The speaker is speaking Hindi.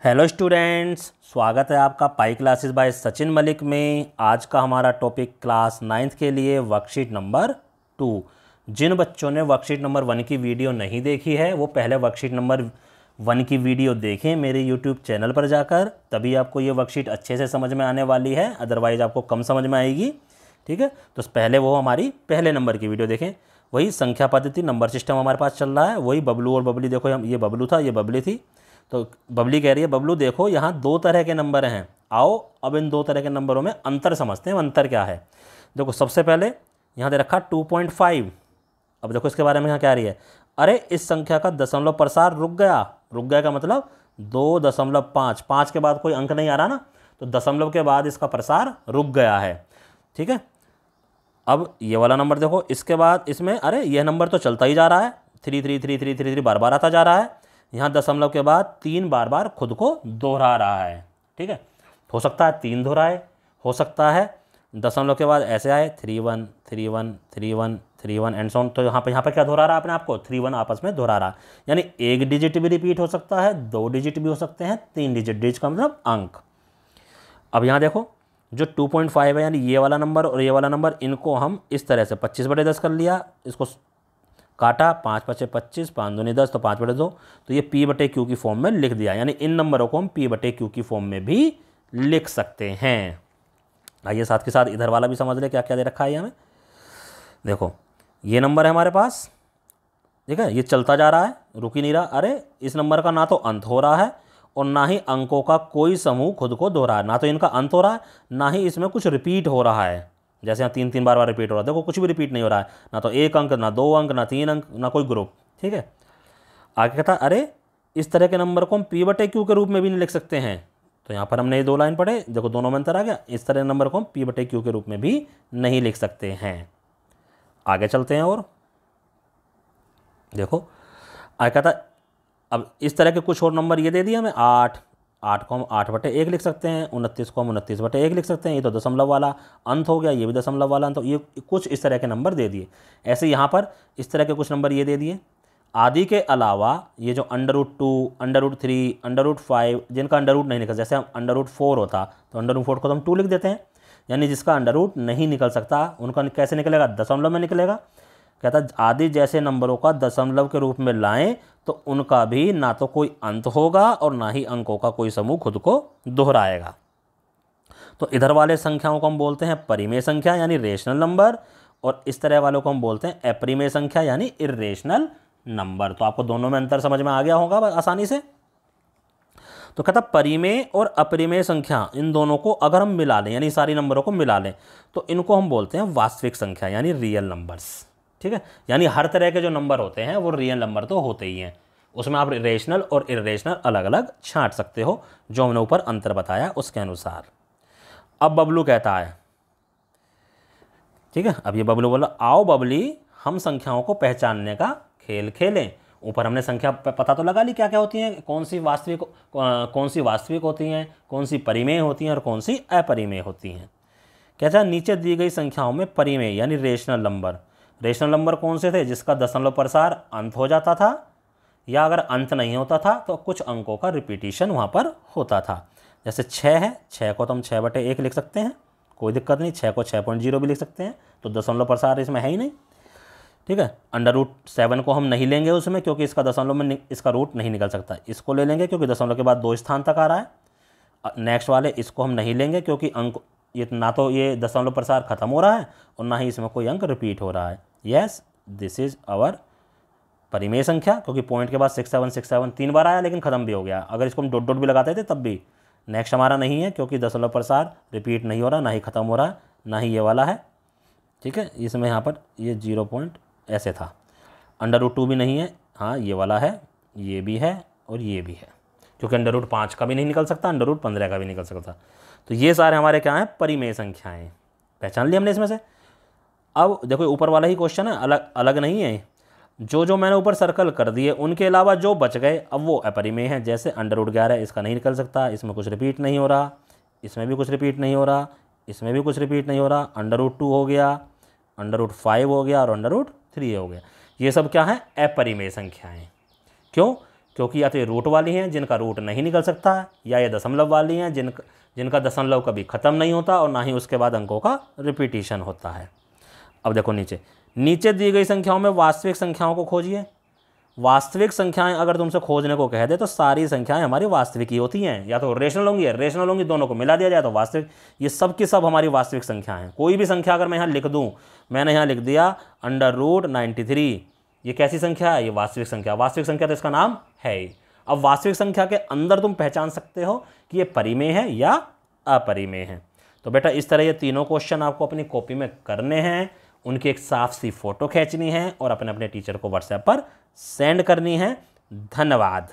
हेलो स्टूडेंट्स, स्वागत है आपका pi classes bye Sachin Malik में। आज का हमारा टॉपिक क्लास 9th के लिए वर्कशीट नंबर 2। जिन बच्चों ने वर्कशीट नंबर 1 की वीडियो नहीं देखी है वो पहले वर्कशीट नंबर 1 की वीडियो देखें मेरे यूट्यूब चैनल पर जाकर, तभी आपको ये वर्कशीट अच्छे से समझ में आने वाली है, अदरवाइज़ आपको कम समझ में आएगी। ठीक है, तो पहले वो हमारी पहले नंबर की वीडियो देखें। वही संख्या पद्धति नंबर सिस्टम हमारे पास चल रहा है, वही बबलू और बबली। देखो हम, ये बबलू था, ये बबली थी। तो बबली कह रही है बबलू देखो यहाँ दो तरह के नंबर हैं, आओ अब इन दो तरह के नंबरों में अंतर समझते हैं। अंतर क्या है? देखो सबसे पहले यहाँ दे रखा 2.5। अब देखो इसके बारे में यहाँ क्या आ रही है, अरे इस संख्या का दशमलव प्रसार रुक गया। रुक गया का मतलब 2.5, 5 के बाद कोई अंक नहीं आ रहा ना, तो दशमलव के बाद इसका प्रसार रुक गया है। ठीक है, अब ये वाला नंबर देखो, इसके बाद इसमें अरे यह नंबर तो चलता ही जा रहा है, 3 बार बार आता जा रहा है। यहाँ दशमलव के बाद 3 बार बार खुद को दोहरा रहा है। ठीक है, हो सकता है 3 दोहराए, हो सकता है दशमलव के बाद ऐसे आए 3 1 3 1 3 1 3 1 एंड सो ऑन। तो यहाँ पे क्या दोहरा रहा है अपने आप को? 3 1 आपस में दोहरा रहा है, यानी एक डिजिट भी रिपीट हो सकता है, 2 डिजिट भी हो सकते हैं, 3 डिजिट का मतलब अंक। अब यहाँ देखो जो 2.5 है, यानी ये वाला नंबर और ये वाला नंबर, इनको हम इस तरह से 25/10 कर लिया, इसको काटा, 5 5 25, 5 दूनी 10, तो 5/2, तो ये P/Q की फॉर्म में लिख दिया। यानी इन नंबरों को हम P/Q की फॉर्म में भी लिख सकते हैं। आइए साथ के साथ इधर वाला भी समझ ले क्या क्या दे रखा है हमें। देखो ये नंबर है हमारे पास, ठीक है, ये चलता जा रहा है, रुक ही नहीं रहा। अरे इस नंबर का ना तो अंत हो रहा है और ना ही अंकों का कोई समूह खुद को दोहरा है, ना तो इनका अंत हो रहा है, ना ही इसमें कुछ रिपीट हो रहा है। जैसे यहाँ 3 बार रिपीट हो रहा है, देखो कुछ भी रिपीट नहीं हो रहा है, ना तो एक अंक, ना 2 अंक, ना 3 अंक, ना कोई ग्रुप। ठीक है, आगे कहता अरे इस तरह के नंबर को हम P/Q के रूप में भी नहीं लिख सकते हैं। तो यहाँ पर हमने ये 2 लाइन पढ़े, देखो दोनों में अंतर आ गया। इस तरह नंबर को हम P/Q के रूप में भी नहीं लिख सकते हैं। आगे चलते हैं और देखो आगे कहता अब इस तरह के कुछ और नंबर ये दे दिए हमें। 8 को हम 8/1 लिख सकते हैं, 29 को हम 29/1 लिख सकते हैं। ये तो दशमलव वाला अंत हो गया, ये भी दशमलव वाला अंत। तो ये कुछ इस तरह के नंबर दे दिए। ऐसे यहाँ पर इस तरह के कुछ नंबर ये दे दिए। आदि के अलावा ये जो √2, √3, √5, जिनका अंडर रूट नहीं निकल, जैसे हम √4 होता तो √4 को तो हम 2 लिख देते हैं, यानी जिसका अंडर रूट नहीं निकल सकता उनका कैसे निकलेगा? दशमलव में निकलेगा। कहता आदि जैसे नंबरों का दशमलव के रूप में लाएं तो उनका भी ना तो कोई अंत होगा और ना ही अंकों का कोई समूह खुद को दोहराएगा। तो इधर वाले संख्याओं को हम बोलते हैं परिमेय संख्या यानी रेशनल नंबर, और इस तरह वालों को हम बोलते हैं अपरिमेय संख्या यानी इर्रेशनल नंबर। तो आपको दोनों में अंतर समझ में आ गया होगा आसानी से। तो कहता परिमेय और अपरिमेय संख्या, इन दोनों को अगर हम मिला लें, यानी सारी नंबरों को मिला लें, तो इनको हम बोलते हैं वास्तविक संख्या यानी रियल नंबर्स। ठीक है, यानी हर तरह के जो नंबर होते हैं वो रियल नंबर तो होते ही हैं, उसमें आप रेशनल और इर्रेशनल अलग अलग छांट सकते हो, जो हमने ऊपर अंतर बताया उसके अनुसार। अब बबलू कहता है, ठीक है, अब ये बबलू बोला आओ बबली हम संख्याओं को पहचानने का खेल खेलें। ऊपर हमने संख्या पता तो लगा ली क्या क्या होती हैं, कौन सी वास्तविक होती हैं, कौन सी परिमेय होती हैं और कौन सी अपरिमेय होती हैं। कहता है नीचे दी गई संख्याओं में परिमेय यानी रेशनल नंबर कौन से थे? जिसका दशमलव प्रसार अंत हो जाता था, या अगर अंत नहीं होता था तो कुछ अंकों का रिपीटिशन वहाँ पर होता था। जैसे 6 है, 6 को तो हम 6/1 लिख सकते हैं, कोई दिक्कत नहीं। 6 को 6.0 भी लिख सकते हैं, तो दशमलव प्रसार इसमें है ही नहीं। ठीक है, √7 को हम नहीं लेंगे उसमें, क्योंकि इसका दशमलव में इसका रूट नहीं निकल सकता। इसको ले लेंगे क्योंकि दशमलव के बाद 2 स्थान तक आ रहा है। नेक्स्ट वाले इसको हम नहीं लेंगे क्योंकि अंक ये ना तो ये दशमलव प्रसार खत्म हो रहा है और ना ही इसमें कोई अंक रिपीट हो रहा है। यस, दिस इज आवर परिमेय संख्या, क्योंकि पॉइंट के बाद 6 7 6 7 3 बार आया लेकिन खत्म भी हो गया। अगर इसको हम डॉट भी लगाते थे तब भी नेक्स्ट हमारा नहीं है, क्योंकि दशमलव प्रसार रिपीट नहीं हो रहा, ना ही खत्म हो रहा है, ना ही ये वाला है। ठीक है, इसमें यहाँ पर ये 0 पॉइंट ऐसे था। √2 भी नहीं है, हाँ ये वाला है, ये भी है और ये भी है, क्योंकि √5 का भी नहीं निकल सकता, √15 का भी निकल सकता। तो ये सारे हमारे क्या हैं? परिमेय संख्याएं। पहचान लिया हमने इसमें से। अब देखो ऊपर वाला ही क्वेश्चन है, अलग अलग नहीं है। जो मैंने ऊपर सर्कल कर दिए उनके अलावा जो बच गए अब वो अपरिमेय हैं। जैसे √11 इसका नहीं निकल सकता, इसमें कुछ रिपीट नहीं हो रहा, इसमें भी कुछ रिपीट नहीं हो रहा, इसमें भी कुछ रिपीट नहीं हो रहा। √2 हो गया, √5 हो गया और √3 हो गया। ये सब क्या है? अपरिमेय संख्याएं। क्यों? क्योंकि या तो ये रूट वाली हैं जिनका रूट नहीं निकल सकता है, या ये दशमलव वाली हैं जिनका दशमलव कभी ख़त्म नहीं होता और ना ही उसके बाद अंकों का रिपीटिशन होता है। अब देखो नीचे दी गई संख्याओं में वास्तविक संख्याओं को खोजिए। वास्तविक संख्याएं अगर तुमसे खोजने को कह दे तो सारी संख्याएं हमारी वास्तविक ही होती हैं, या तो रेशनल होंगी या रेशनल होंगी, दोनों को मिला दिया जाए तो वास्तविक। ये सब की सब हमारी वास्तविक संख्याएं हैं। कोई भी संख्या अगर मैं यहाँ लिख दूँ, मैंने यहाँ लिख दिया √93, ये कैसी संख्या है? ये वास्तविक संख्या। वास्तविक संख्या तो इसका नाम है ही। अब वास्तविक संख्या के अंदर तुम पहचान सकते हो कि ये परिमेय है या अपरिमेय है। तो बेटा इस तरह ये तीनों क्वेश्चन आपको अपनी कॉपी में करने हैं, उनकी एक साफ सी फोटो खींचनी है और अपने अपने टीचर को व्हाट्सएप पर सेंड करनी है। धन्यवाद।